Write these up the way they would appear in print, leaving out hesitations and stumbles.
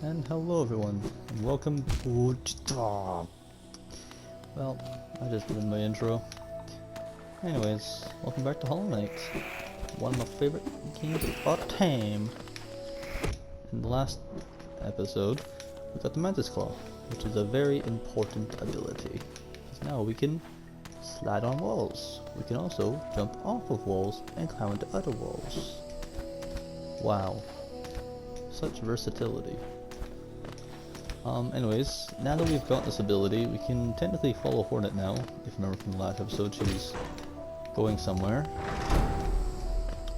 And hello everyone, and welcome to Well, I just did my intro. Anyways, welcome back to Hollow Knight. One of my favorite games of all time. In the last episode, we got the Mantis Claw, which is a very important ability. Because now we can slide on walls. We can also jump off of walls and climb into other walls. Wow. Such versatility. Anyways, now that we've got this ability, we can technically follow Hornet now. If you remember from the last episode, she's going somewhere.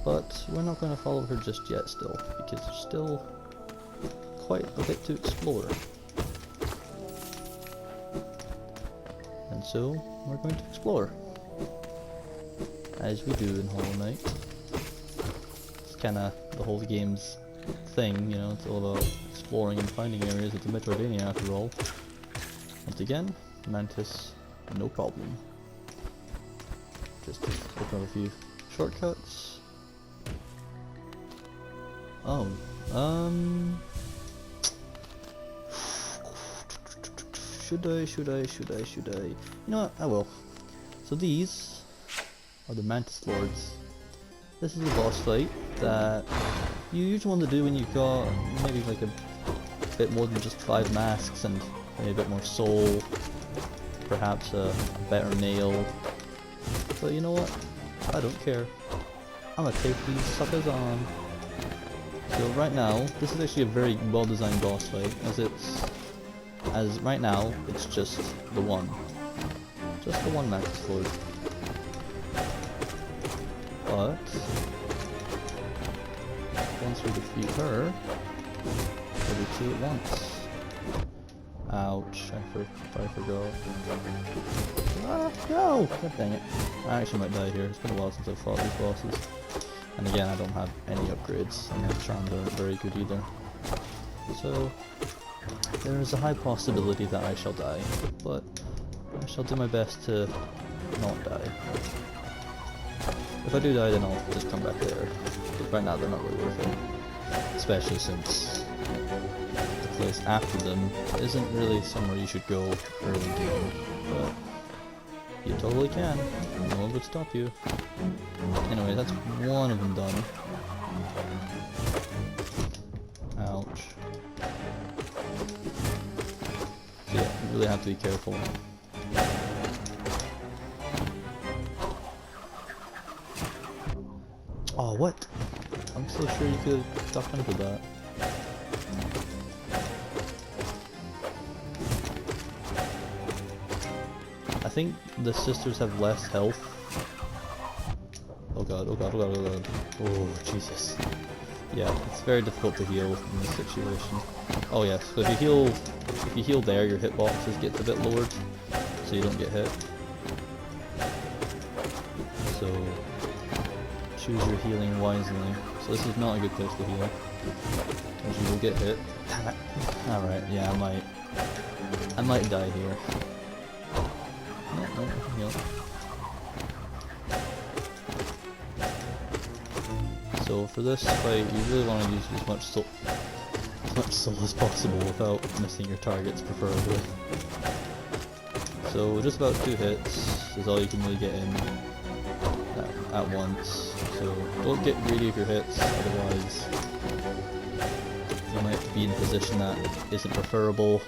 But we're not going to follow her just yet still, because there's still quite a bit to explore. And so, we're going to explore. As we do in Hollow Knight. It's kinda the whole game's thing, you know, it's all about exploring and finding areas. It's a Metroidvania after all. Once again, Mantis, no problem. Just open up a few shortcuts. Oh, should I? You know what, I will. So these are the Mantis Lords. This is a boss fight that you usually want to do when you've got maybe like a bit more than just 5 masks and maybe a bit more soul, perhaps a better nail. But you know what? I don't care. I'm gonna take these suckers on. So right now, this is actually a very well designed boss fight, as right now it's just the one Mantis Lord. But once we defeat her, we'll do 2 at once. Ouch, I forgot. Ah, no! God dang it. I actually might die here. It's been a while since I've fought these bosses. And again, I don't have any upgrades, and my charms aren't very good either. So, there is a high possibility that I shall die, but I shall do my best to not die. If I do die, then I'll just come back there. But right now, they're not really worth it. Especially since the place after them isn't really somewhere you should go early game. But you totally can. No one would stop you. Anyway, that's one of them done. Ouch. So yeah, you really have to be careful. Oh, what? I'm so sure you could duck under that. I think the sisters have less health. Oh god, oh god, oh god, oh god. Oh, Jesus. Yeah, it's very difficult to heal in this situation. Oh yes, so if you heal there, your hitboxes get a bit lowered, so you don't get hit. So choose your healing wisely. So this is not a good place to heal, because you will get hit. Damn it. Alright, yeah, I might die here. No, I can heal. So for this fight, you really want to use as much soul as possible without missing your targets, preferably. So just about 2 hits is all you can really get in at once. So don't get greedy of your hits, otherwise you might be in a position that isn't preferable.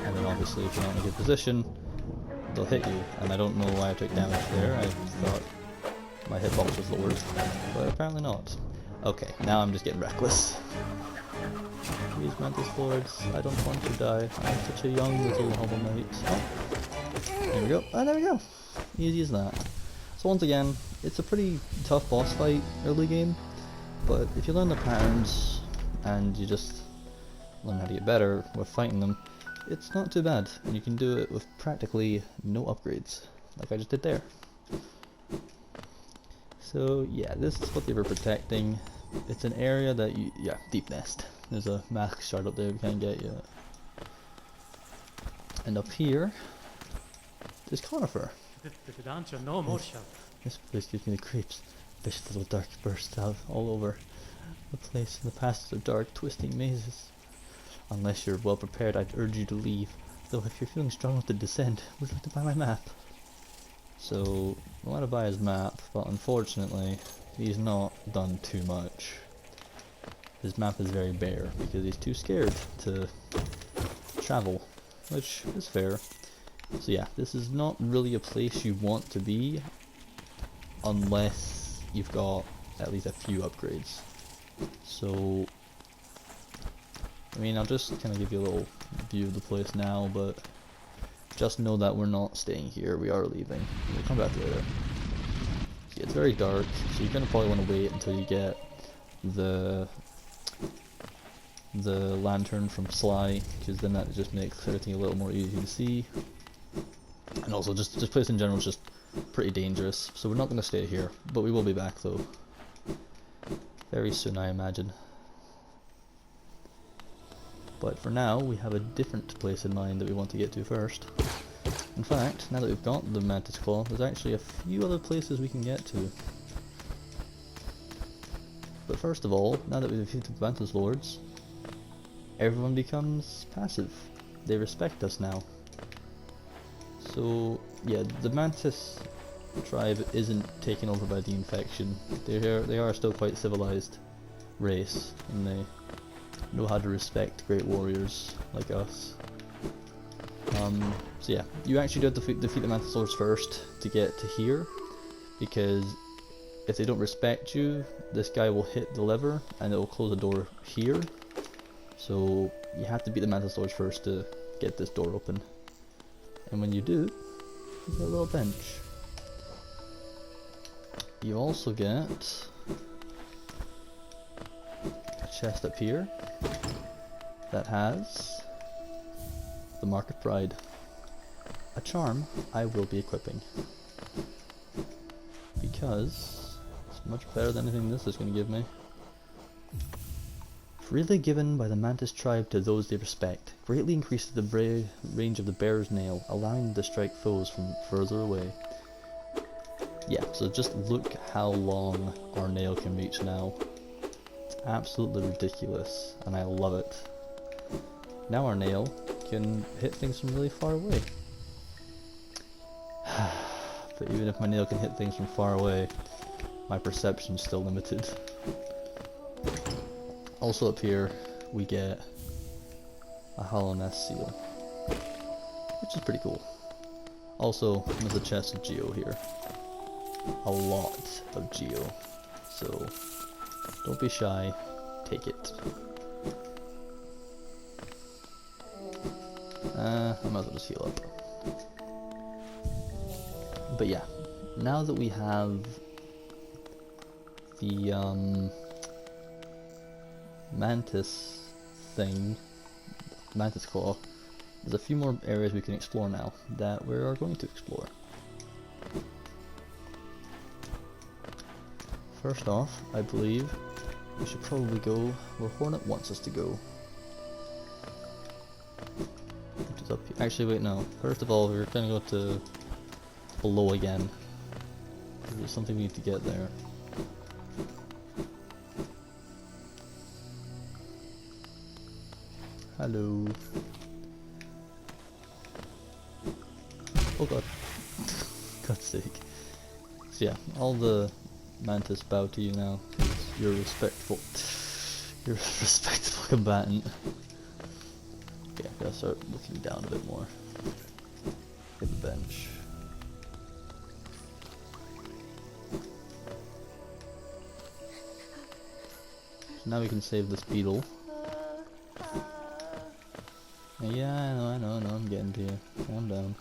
And then obviously if you're not in a good position, they'll hit you. And I don't know why I took damage there. I thought my hitbox was lowered, but apparently not. Okay, now I'm just getting reckless. These Mantis Lords, I don't want to die. I'm such a young little Hollow Knight. Oh, there we go. Ah, there we go. Easy as that. So once again, it's a pretty tough boss fight early game, but if you learn the patterns and you just learn how to get better with fighting them, it's not too bad. And you can do it with practically no upgrades, like I just did there. So yeah, this is what they were protecting. It's an area that yeah, Deep Nest. There's a mask shard up there we can't get yet. And up here, there's Conifer. This place gives me the creeps. Vicious little dark bursts out all over the place, and the passages are dark, twisting mazes. Unless you're well prepared, I'd urge you to leave. Though if you're feeling strong enough to descend, would you like to buy my map? So, I want to buy his map, but unfortunately, he's not done too much. His map is very bare, because he's too scared to travel, which is fair. So yeah, this is not really a place you want to be, unless you've got at least a few upgrades. So, I mean, I'll just kind of give you a little view of the place now, but just know that we're not staying here, we are leaving. We'll come back later. See, it's very dark, so you're going to probably want to wait until you get the lantern from Sly, because then that just makes everything a little more easy to see. And also, just this place in general is just pretty dangerous, so we're not going to stay here, but we will be back though. Very soon, I imagine. But for now, we have a different place in mind that we want to get to first. In fact, now that we've got the Mantis Claw, there's actually a few other places we can get to. But first of all, now that we've defeated the Mantis Lords, everyone becomes passive. They respect us now. So, yeah, the Mantis tribe isn't taken over by the infection. They are still quite civilized race, and they know how to respect great warriors like us. So yeah, you actually do have to defeat the Mantis Lords first to get to here, because if they don't respect you, this guy will hit the lever and it will close the door here. So you have to beat the Mantis Lords first to get this door open. And when you do, you get a little bench. You also get a chest up here that has the Mark of Pride, a charm I will be equipping, because it's much better than anything this is going to give me. Freely given by the Mantis tribe to those they respect, greatly increases the range of the bearer's nail, allowing them to strike foes from further away. Yeah, so just look how long our nail can reach now. It's absolutely ridiculous, and I love it. Now our nail can hit things from really far away. But even if my nail can hit things from far away, my perception's still limited. Also up here, we get a Hallownest seal, which is pretty cool. Also, there's a chest of Geo here. A lot of Geo. So, don't be shy, take it. I might as well just heal up. But yeah, now that we have the Mantis thing, Mantis Claw, there's a few more areas we can explore now that we are going to explore. First off, I believe we should probably go where Hornet wants us to go. Which is up here. Actually, wait, no. First of all, we're gonna go to below again. There's something we need to get there. Hello. Oh god. God's sake. So yeah, all the Mantis bow to you now, because you're respectful. You're a respectable combatant. Okay, I gotta start looking down a bit more. Hit the bench. So now we can save this beetle. Yeah, I know, I'm getting to you. Calm down.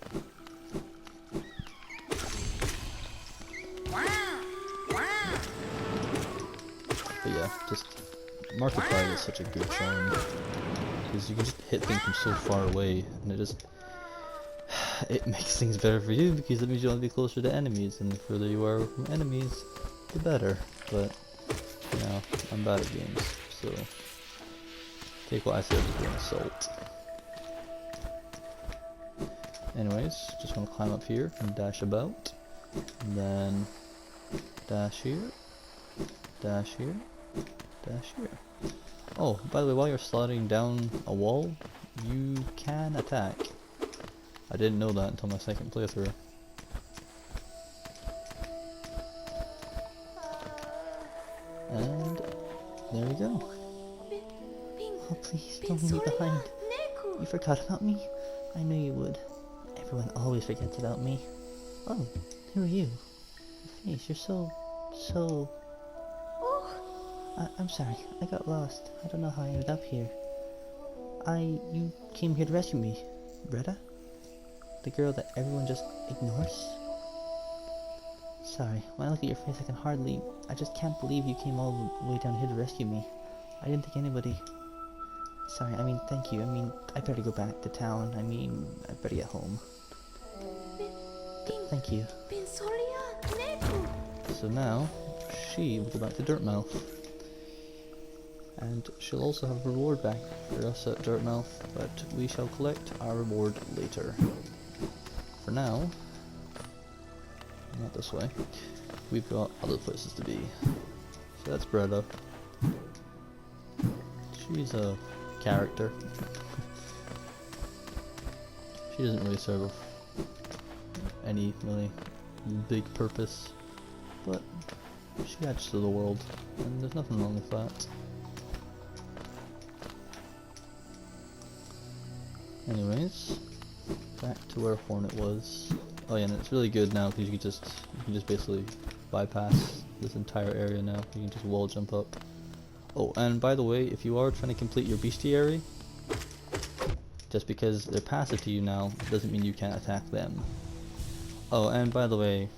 But yeah, just Mark of Pride is such a good charm, because you can just hit things from so far away, and it makes things better for you, because it means you want to be closer to enemies, and the further you are from enemies, the better. But, you know, I'm bad at games, so take what I say with a grain of salt. Anyways, just want to climb up here and dash about, and then dash here, dash here, dash here. Oh, by the way, while you're sliding down a wall, you can attack. I didn't know that until my second playthrough. And there we go. Oh, please, don't leave me behind. You forgot about me? I knew you would. Everyone always forgets about me. Oh, who are you? Your face, you're so... I'm sorry, I got lost. I don't know how I ended up here. You came here to rescue me. Retta? The girl that everyone just ignores? Sorry, when I look at your face I just can't believe you came all the way down here to rescue me. I didn't think anybody... Sorry, thank you. I better go back to town. I better get home. Thank you. So now, she will go back to Dirtmouth. And she'll also have a reward back for us at Dirtmouth, but we shall collect our reward later. For now, not this way, we've got other places to be. So that's Bretta. She's a character. She doesn't really serve any really big purpose, but she adds to the world, and there's nothing wrong with that. Anyways, back to where Hornet was. Oh yeah, and it's really good now because you can just basically bypass this entire area now. You can just wall jump up. Oh, and by the way, if you are trying to complete your bestiary, just because they're passive to you now doesn't mean you can't attack them. Oh, and by the way,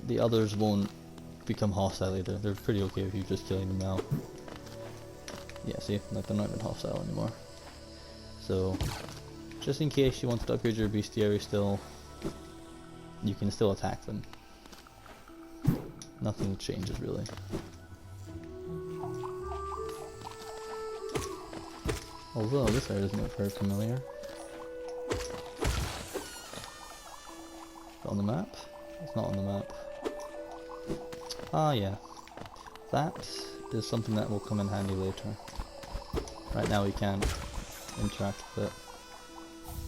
the others won't become hostile either. They're pretty okay with you just killing them now. Yeah, see, like they're not even hostile anymore. So, just in case you wanted to upgrade your bestiary still, you can still attack them. Nothing changes really. Although this area doesn't look very familiar. On the map? It's not on the map. Ah yeah. That is something that will come in handy later. Right now we can't interact with it.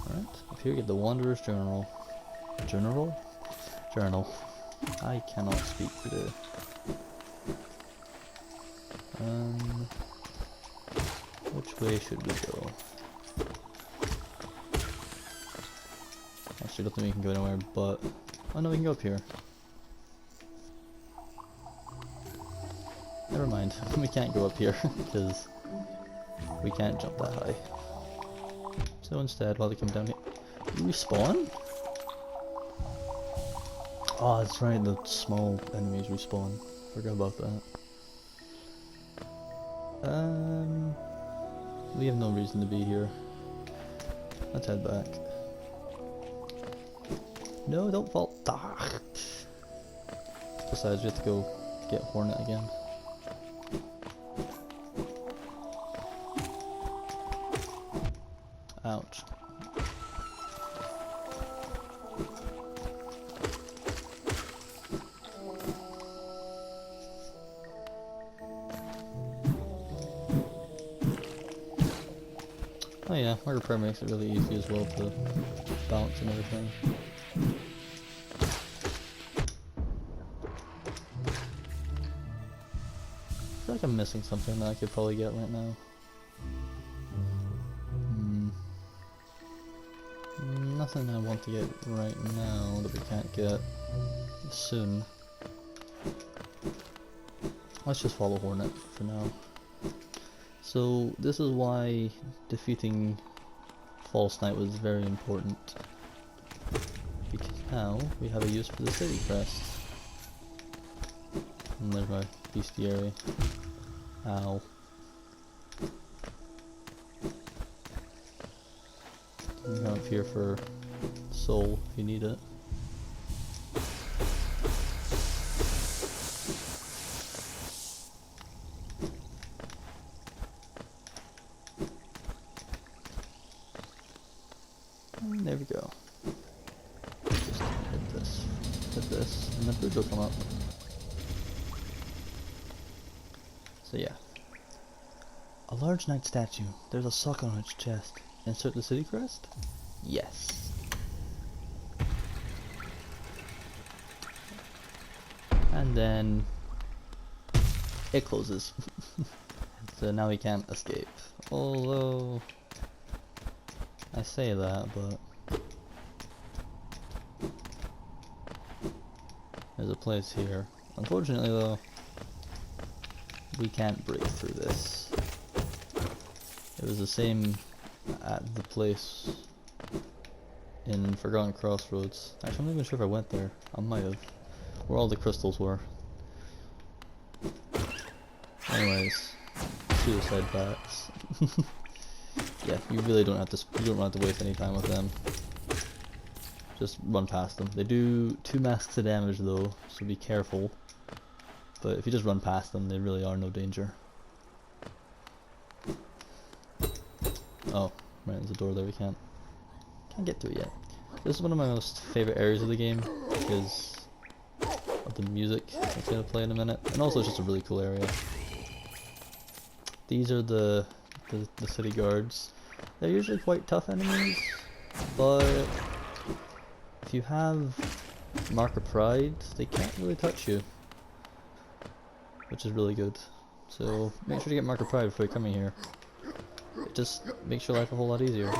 Alright, up here we get the Wanderer's Journal. Journal? I cannot speak today. Which way should we go? Actually, I don't think we can go anywhere but... Oh no, we can go up here. Never mind, we can't go up here, because we can't jump that high. So instead, while they come down here... You respawn? Oh, that's right, the small enemies respawn. Forgot about that. We have no reason to be here. Let's head back. No, don't fall. Besides, we have to go get Hornet again. Ouch. Oh yeah, my repair makes it really easy as well to bounce and everything. I feel like I'm missing something that I could probably get right now. Nothing I want to get right now that we can't get soon. Let's just follow Hornet for now. So this is why defeating False Knight was very important. Because now we have a use for the City Crest. And there's my bestiary. Ow. I'm up here for soul if you need it. And there we go. Just hit this, and the bridge will come up. So yeah. A large knight statue. There's a sock on its chest. Insert the city crest? Yes. And then it closes. So now we can't escape. Although I say that, but there's a place here. Unfortunately though, we can't break through this. It was the same at the place in Forgotten Crossroads. Actually, I'm not even sure if I went there. I might have. Where all the crystals were. Anyways, suicide bats. Yeah, you really don't have to. You don't have to waste any time with them. Just run past them. They do 2 masks of damage though, so be careful. But if you just run past them, they really are no danger. Oh, right, there's a door there we can't get through yet. This is one of my most favorite areas of the game because of the music that's gonna play in a minute, and also it's just a really cool area. These are the city guards. They're usually quite tough enemies, but if you have Mark of Pride, they can't really touch you, which is really good. So make sure to get Mark of Pride before you come in here. It just makes your life a whole lot easier.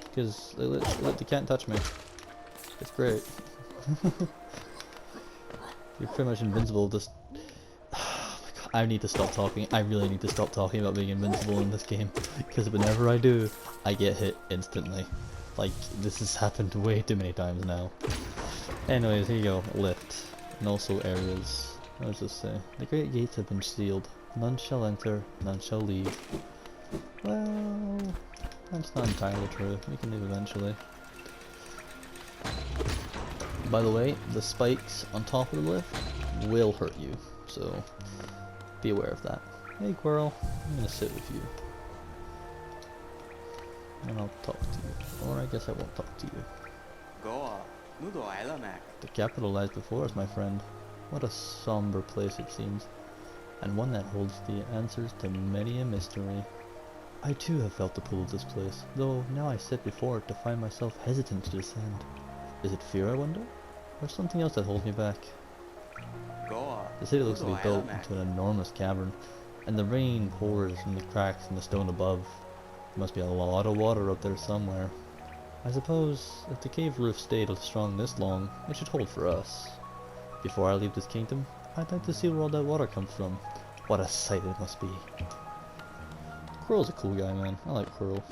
Because they can't touch me. It's great. You're pretty much invincible. Just I need to stop talking. I really need to stop talking about being invincible in this game. Because whenever I do, I get hit instantly. Like, this has happened way too many times now. Anyways, here you go. Lift. And also areas. What does this say? The great gates have been sealed. None shall enter, none shall leave. Well, that's not entirely true. We can leave eventually. By the way, the spikes on top of the lift will hurt you, so be aware of that. Hey Quirrell, I'm gonna sit with you. And I'll talk to you. Or I guess I won't talk to you. The capital lies before us, my friend. What a somber place it seems. And one that holds the answers to many a mystery. I too have felt the pull of this place, though now I sit before it to find myself hesitant to descend. Is it fear, I wonder? Or something else that holds me back? The city looks to be built into an enormous cavern, and the rain pours from the cracks in the stone above. There must be a lot of water up there somewhere. I suppose, if the cave roof stayed strong this long, it should hold for us. Before I leave this kingdom, I'd like to see where all that water comes from. What a sight it must be. Quirrell's a cool guy, man. I like Quirrell.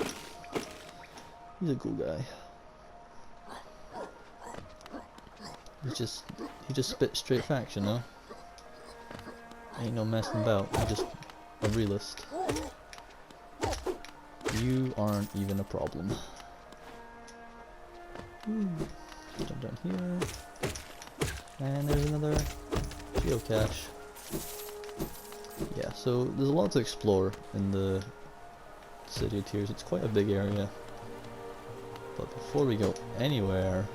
He's a cool guy. He just spits straight facts, you know? Ain't no messing about. He's just a realist. You aren't even a problem. Jump down here. And there's another geocache. Yeah, so there's a lot to explore in the City of Tears. It's quite a big area. But before we go anywhere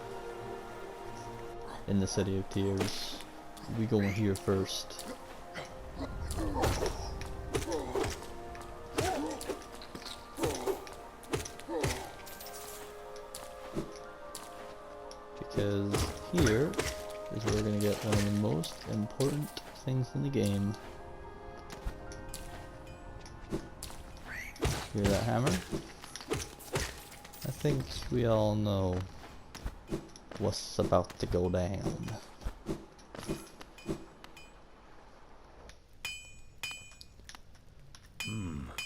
in the City of Tears, we go in here first. Because here is where we're going to get one of the most important things in the game. Hear that hammer? I think we all know what's about to go down.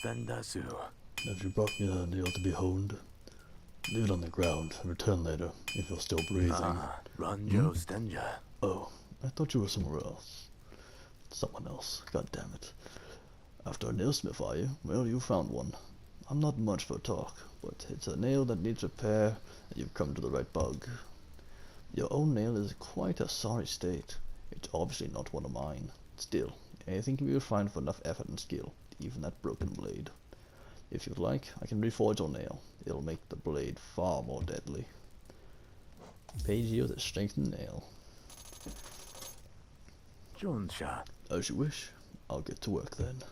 Vendasu. Have you brought me a nail to be honed? Leave it on the ground and return later if you're still breathing. Ranjo Stenja. Oh, I thought you were somewhere else. Someone else, god damn it. After a nailsmith, are you? Well, you found one. I'm not much for talk, but it's a nail that needs repair, and you've come to the right bug. Your own nail is quite a sorry state. It's obviously not one of mine. Still, anything can be refined for enough effort and skill, even that broken blade. If you'd like, I can reforge your nail. It'll make the blade far more deadly. Page you with a strengthened nail. Jonsha. As you wish. I'll get to work then.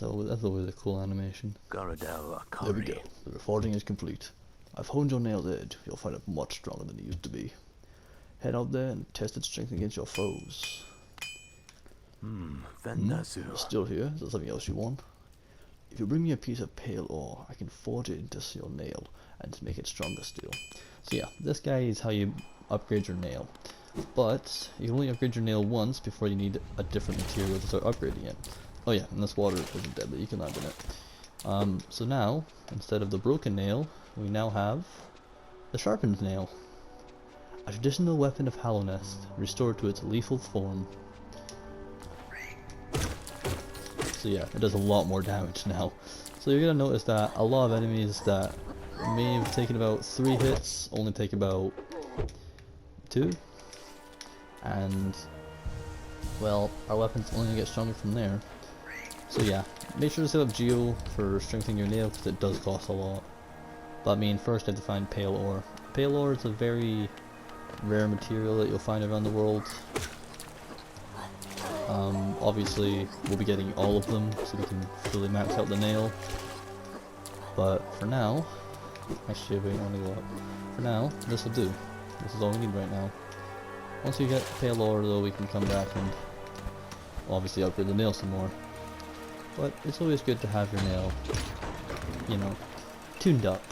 That's always a cool animation. Garadel There we Akari. go. The reforging is complete. I've honed your nail's edge. You'll find it much stronger than it used to be. Head out there and test its strength against your foes. Vendasu. You're still here? Is there something else you want? If you bring me a piece of pale ore, I can forge it into your nail and make it stronger still. So yeah, this guy is how you upgrade your nail. But you can only upgrade your nail once before you need a different material to start upgrading it. Oh yeah, and this water isn't deadly, you can land in it. So now, instead of the broken nail, we now have the sharpened nail. A traditional weapon of Hallownest, restored to its lethal form. So yeah, it does a lot more damage now. So you're gonna notice that a lot of enemies that may have taken about 3 hits only take about 2. And well, our weapon's only gonna get stronger from there. So yeah, make sure to set up Geo for strengthening your nail because it does cost a lot. But I mean, first you have to find pale ore. Pale ore is a very rare material that you'll find around the world. Obviously, we'll be getting all of them so we can fully max out the nail. But for now, actually wait, I want to go up. For now, this will do. This is all we need right now. Once we get pale ore though, we can come back and obviously upgrade the nail some more. But it's always good to have your nail, you know, tuned up.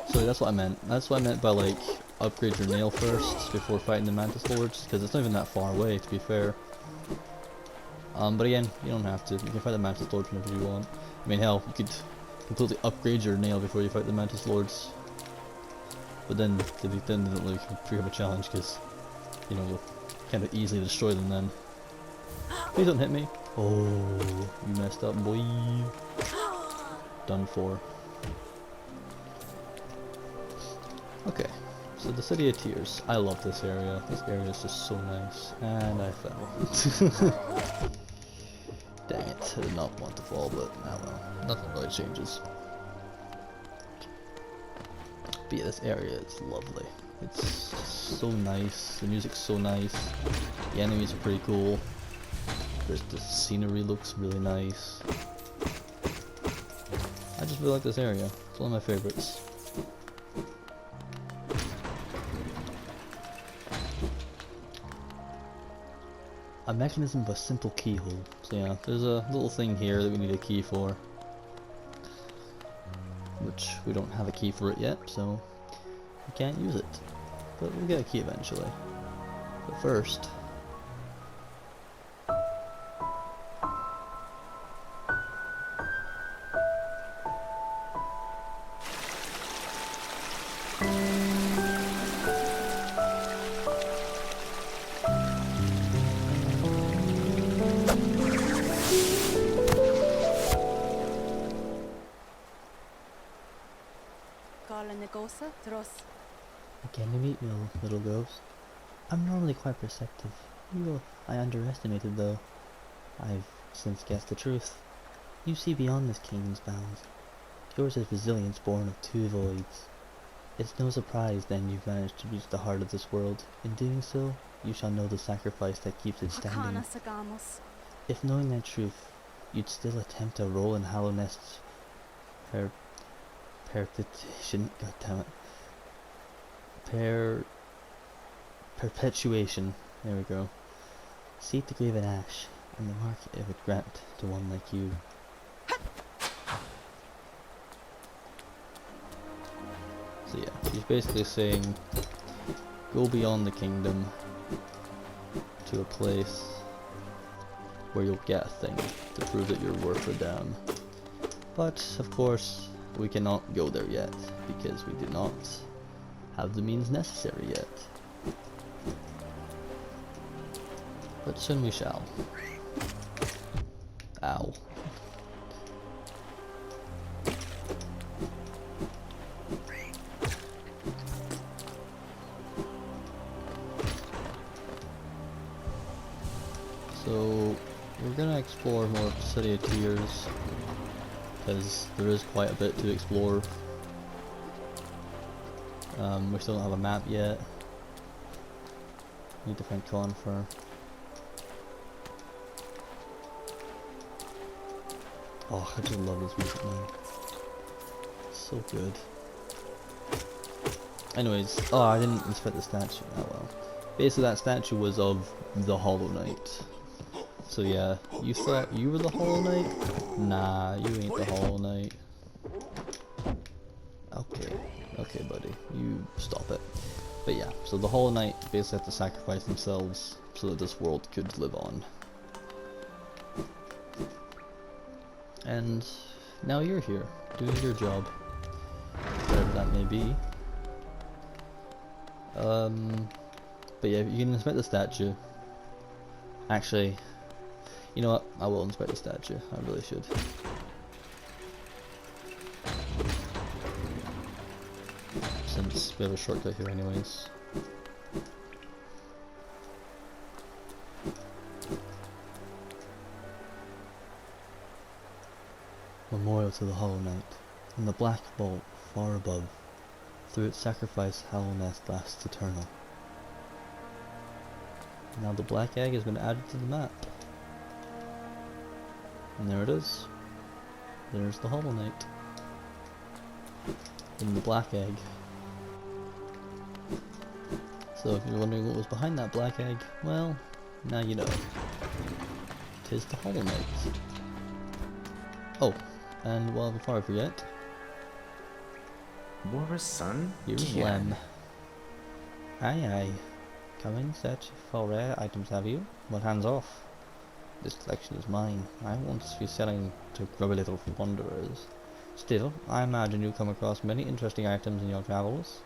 So that's what I meant. That's what I meant by like upgrade your nail first before fighting the Mantis Lords, because it's not even that far away to be fair. But again, you don't have to. You can fight the Mantis Lords whenever you want. I mean, hell, you could completely upgrade your nail before you fight the Mantis Lords. But then it doesn't really become a challenge because, you know, you'll kind of easily destroy them then. Please don't hit me. Oh, you messed up, boy. Done for. Okay, so the City of Tears. I love this area. This area is just so nice. And I fell. Dang it, I did not want to fall, but oh well. Nothing really changes. But yeah, this area is lovely. It's so nice. The music's so nice. The enemies are pretty cool. The scenery looks really nice. I just really like this area. It's one of my favorites. A mechanism of a simple keyhole. So yeah, there's a little thing here that we need a key for. Which we don't have a key for it yet, so we can't use it. But we'll get a key eventually. But first... Again to meet you, little ghost. I'm normally quite perceptive. I underestimated though. I've since guessed the truth. You see beyond this kingdom's bounds. Yours is resilience born of 2 voids. It's no surprise then you've managed to reach the heart of this world. In doing so, you shall know the sacrifice that keeps it standing. If knowing that truth, you'd still attempt a role in Hallownest's perpetuation, perpetuation, there we go. Seek the grave in ash, and the mark it would grant to one like you. So yeah, he's basically saying, go beyond the kingdom to a place where you'll get a thing to prove that you're worth a damn. But, of course, we cannot go there yet, because we do not have the means necessary yet. But soon we shall. Ow. So, we're gonna explore more of the City of Tears, because there is quite a bit to explore. We still don't have a map yet. Need to find Conifer. Oh, I just love this music now. So good. Anyways, oh, I didn't inspect the statue. Oh well. Basically, that statue was of the Hollow Knight. So yeah, you thought you were the Hollow Knight? Nah, you ain't the Hollow Knight. Okay, buddy, you stop it. But yeah, so the Hollow Knight basically had to sacrifice themselves so that this world could live on. And now you're here, doing your job, whatever that may be. But yeah, you can inspect the statue. Actually, you know what? I will inspect the statue. I really should. Since we have a shortcut here anyways. Memorial to the Hollow Knight. In the black vault far above, through its sacrifice Hallownest lasts eternal. Now the black egg has been added to the map. And there it is. There's the Hollow Knight. In the black egg. So if you're wondering what was behind that black egg, well, now you know. 'Tis the Hollow Knight. Oh, and well, before I forget, War's son? here's Lem. Aye. Come in, search for rare items, have you? Well, hands off. This collection is mine. I won't be selling to grubby little wanderers. Still, I imagine you come across many interesting items in your travels.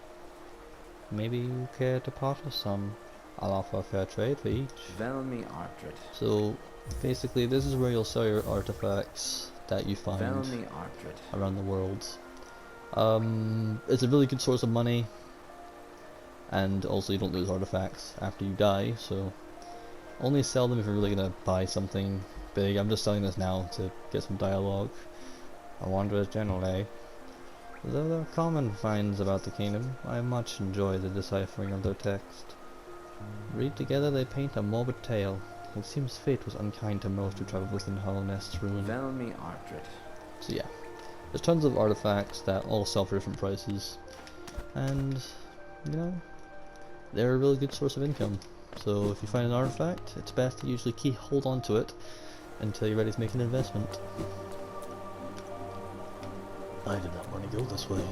Maybe you care to part with some. I'll offer a fair trade for each. Velmi Ardred. So, basically, this is where you'll sell your artifacts that you find Velmi Ardred. around the world. It's a really good source of money, and also you don't lose artifacts after you die, so only sell them if you're really gonna buy something big. I'm just selling this now to get some dialogue. A wanderer's journal, eh? Though there are common finds about the kingdom, I much enjoy the deciphering of their text. Read together they paint a morbid tale. It seems fate was unkind to most who travelled within Hallownest's ruin. Velmi Ardred. So yeah, there's tons of artifacts that all sell for different prices, and you know, they're a really good source of income. So if you find an artifact, it's best to usually hold on to it until you're ready to make an investment. I did not want to go this way.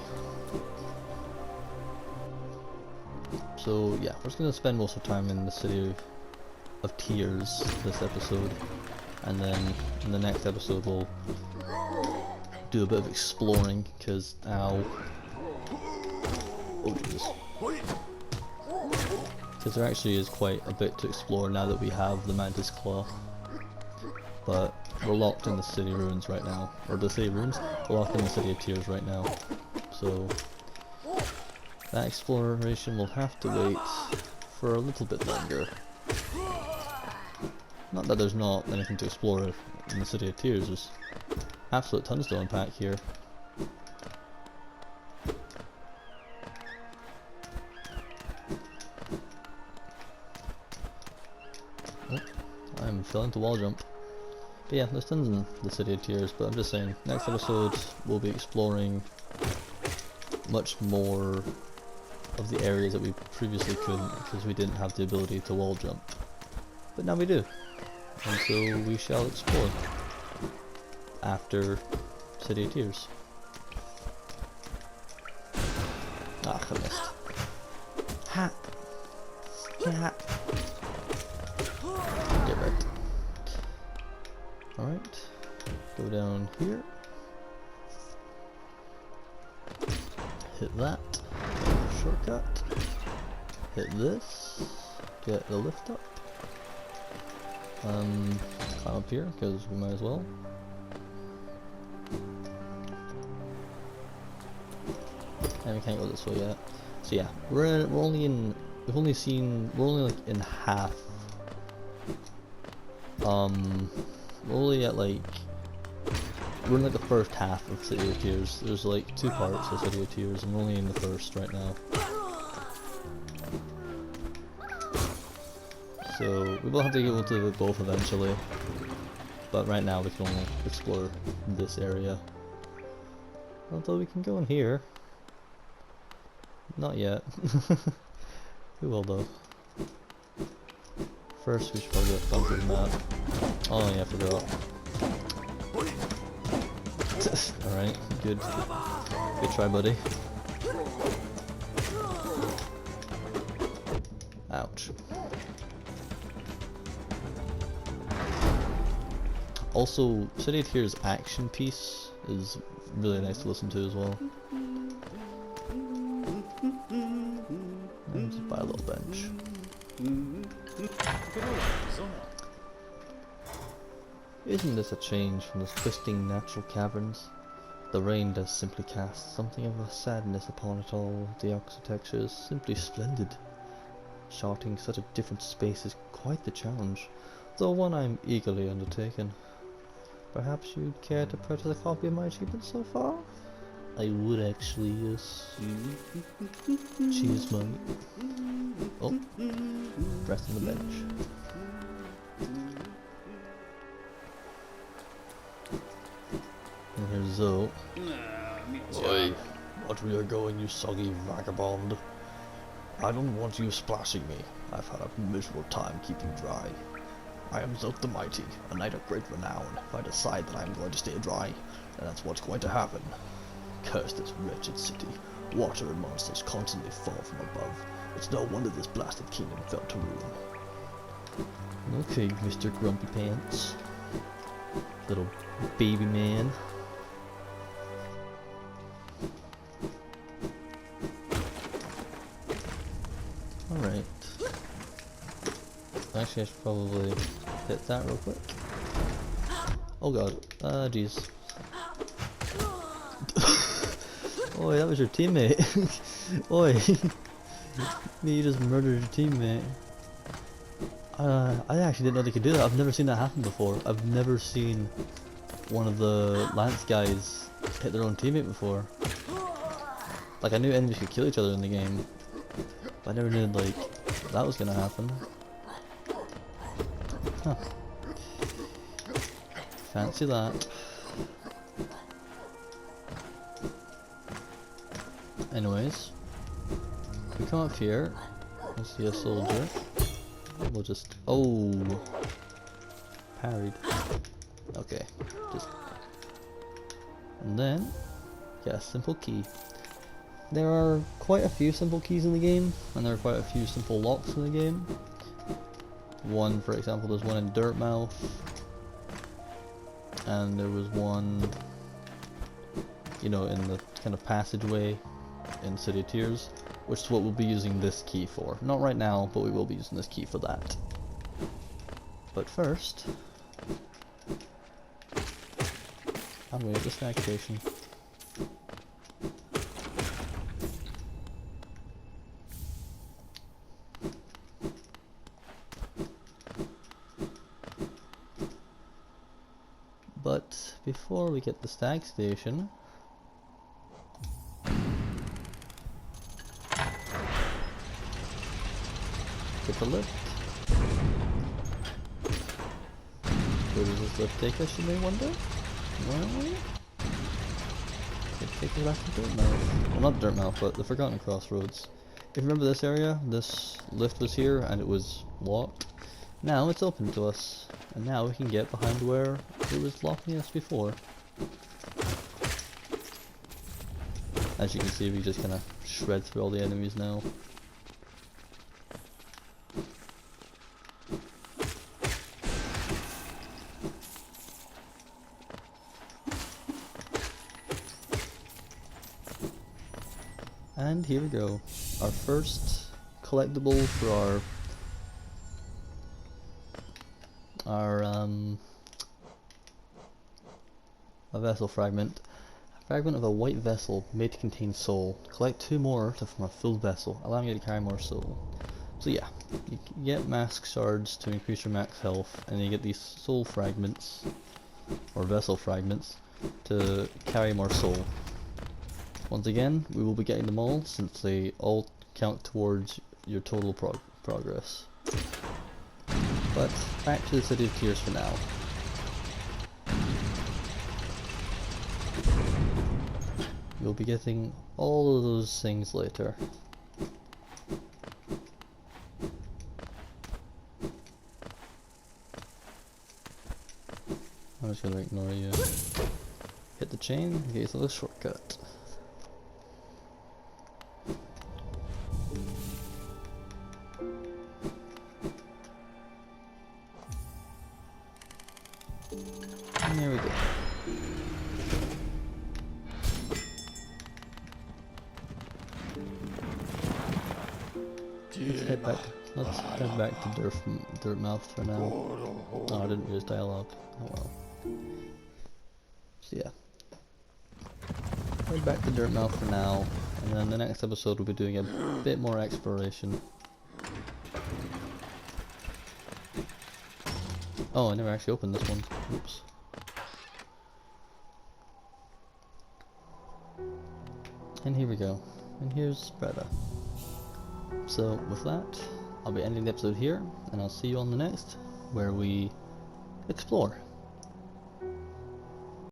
So yeah, we're just going to spend most of the time in the City of Tears this episode, and then in the next episode we'll do a bit of exploring, because oh Jesus, because there actually is quite a bit to explore now that we have the Mantis Claw. But we're locked in the city ruins right now, or the city ruins, we're locked in the City of Tears right now, so that exploration will have to wait for a little bit longer. Not that there's not anything to explore in the City of Tears, there's absolute tons to unpack here. Oh, I'm failing to wall jump. But yeah, there's tons in the City of Tears, but I'm just saying, next episode we'll be exploring much more of the areas that we previously couldn't because we didn't have the ability to wall jump. But now we do, and so we shall explore after City of Tears. Ah, I missed. Hat! Hat! Get wrecked. Alright, go down here, hit that, shortcut, hit this, get the lift up, climb up here because we might as well. And we can't go this way yet. So yeah, we're only like in half. We're only at like, we're in like the first half of City of Tears. There's like two parts of City of Tears, and we're only in the first right now. So we will have to get to both eventually, but right now we can only explore this area. Although we can go in here. Not yet. We will though. First we should probably get bumped to the map. Oh yeah, I forgot. Alright, good. Good try, buddy. Ouch. Also, City of Tears' action piece is really nice to listen to as well. And just buy a little bench. Isn't this a change from those twisting natural caverns? The rain does simply cast something of a sadness upon it all. The architecture is simply splendid. Charting such a different space is quite the challenge, though one I'm eagerly undertaken. Perhaps you'd care to purchase a copy of my achievements so far? I would actually, yes. Cheers, mate. Oh, rest on the bench. And here's Zoe. Oi, what were you going, you soggy vagabond? I don't want you splashing me. I've had a miserable time keeping dry. I am Zote the Mighty, a knight of great renown. If I decide that I am going to stay dry, then that's what's going to happen. Curse this wretched city. Water and monsters constantly fall from above. It's no wonder this blasted kingdom fell to ruin. Okay, Mr. Grumpy Pants. Little baby man. Alright. Actually, I should probably hit that real quick. Oh god. Jeez. Oi, that was your teammate. Oi. You just murdered your teammate. I actually didn't know they could do that. I've never seen that happen before. I've never seen one of the Lance guys hit their own teammate before. Like, I knew enemies could kill each other in the game, but I never knew, like, that was gonna happen. Huh. Fancy that. Anyways, if we come up here, we'll see a soldier. We'll just... Oh! Parried. Okay, just... And then, get a simple key. There are quite a few simple keys in the game, and there are quite a few simple locks in the game. One, for example, there's one in Dirtmouth, and there was one, you know, in the kind of passageway in City of Tears, which is what we'll be using this key for. Not right now, but we will be using this key for that. But first, I'm going to the snack station. But before we get the stag station, get the lift. Where does this lift take us, you may wonder? Well, it takes us back to Dirtmouth. Well, not Dirtmouth, but the Forgotten Crossroads. If you remember this area, this lift was here and it was locked. Now it's open to us, and now we can get behind where it was locking us before. As you can see, we just kind of shred through all the enemies now. And here we go, our first collectible for a vessel fragment. A fragment of a white vessel made to contain soul. Collect 2 more to form a full vessel, allowing you to carry more soul. So yeah, you get mask shards to increase your max health, and you get these soul fragments, or vessel fragments, to carry more soul. Once again, we will be getting them all, since they all count towards your total progress. But back to the City of Tears for now. you'll be getting all of those things later. I'm just gonna ignore you. Hit the chain, get a little shortcut. And there we go. Let's head back to Dirtmouth for now. Oh, I didn't just dial up. Oh well. So yeah. Head back to Dirtmouth for now, and then the next episode we'll be doing a bit more exploration. Oh, I never actually opened this one. Oops. And here we go. And here's Bretta. So with that, I'll be ending the episode here, and I'll see you on the next, where we explore.